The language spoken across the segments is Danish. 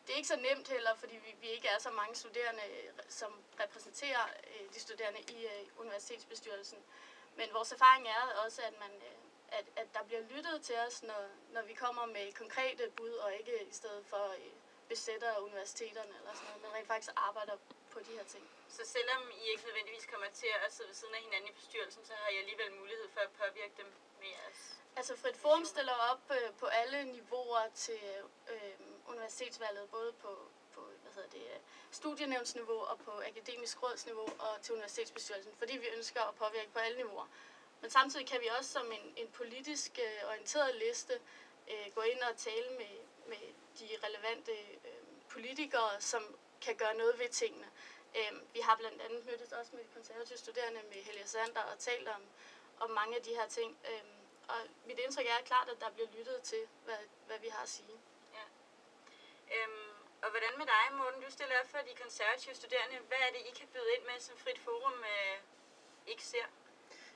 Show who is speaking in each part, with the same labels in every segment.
Speaker 1: det er ikke så nemt heller, fordi vi ikke er så mange studerende, som repræsenterer de studerende i universitetsbestyrelsen. Men vores erfaring er også, at der bliver lyttet til os, når vi kommer med konkrete bud, og ikke i stedet for besætter universiteterne eller sådan noget, men rent faktisk arbejder på de her ting.
Speaker 2: Så selvom I ikke nødvendigvis kommer til at sidde ved siden af hinanden i bestyrelsen, så har I alligevel mulighed for at påvirke dem med jeres?
Speaker 1: Altså Frit Forum stiller op på alle niveauer til universitetsvalget, både på studienævnsniveau og på akademisk rådsniveau og til universitetsbestyrelsen, fordi vi ønsker at påvirke på alle niveauer. Men samtidig kan vi også som en politisk orienteret liste gå ind og tale med de relevante politikere, som kan gøre noget ved tingene. Vi har blandt andet mødtes også med de konservative studerende, med Helge Sander, og talt om mange af de her ting. Og mit indtryk er klart, at der bliver lyttet til, hvad vi har at sige.
Speaker 2: Ja. Og hvordan med dig, Morten? Du stiller op for de konservative studerende. Hvad er det, I kan byde ind med, som Frit Forum ikke ser?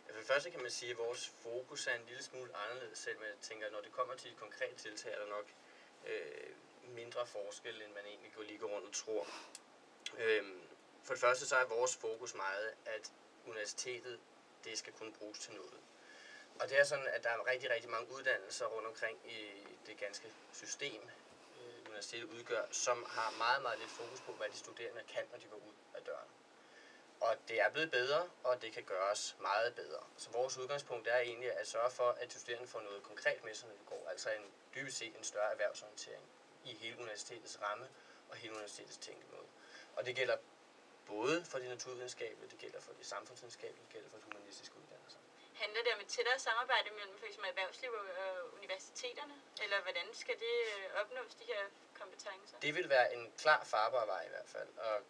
Speaker 3: Ja, for det første kan man sige, at vores fokus er en lille smule anderledes, selv jeg tænker, når det kommer til et konkret tiltag, er der nok mindre forskel, end man egentlig går lige rundt og tror. For det første så er vores fokus meget, at universitetet, det skal kunne bruges til noget. Og det er sådan, at der er rigtig, rigtig mange uddannelser rundt omkring i det ganske system, universitetet udgør, som har meget, meget lidt fokus på, hvad de studerende kan, når de går ud af døren. Og det er blevet bedre, og det kan gøres meget bedre. Så vores udgangspunkt er egentlig at sørge for, at de studerende får noget konkret med sig, når de går. Altså dybest set en større erhvervsorientering i hele universitetets ramme og hele universitetets tænkemåde. Og det gælder både for de naturvidenskabelige, det gælder for de samfundsvidenskabelige, det gælder for de humanistiske uddannelser.
Speaker 2: Handler det om et tættere samarbejde mellem f.eks. erhvervsliv og universiteterne? Eller hvordan skal det opnås, de her kompetencer?
Speaker 3: Det vil være en klar farbar vej i hvert fald, at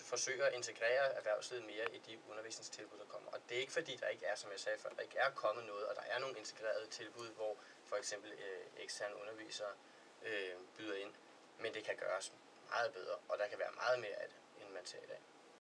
Speaker 3: forsøge at integrere erhvervslivet mere i de undervisningstilbud, der kommer. Og det er ikke fordi, der ikke er, som jeg sagde før, der ikke er kommet noget, og der er nogle integrerede tilbud, hvor for eksempel eksterne undervisere byder ind. Men det kan gøres meget bedre, og der kan være meget mere af det, end man ser i dag.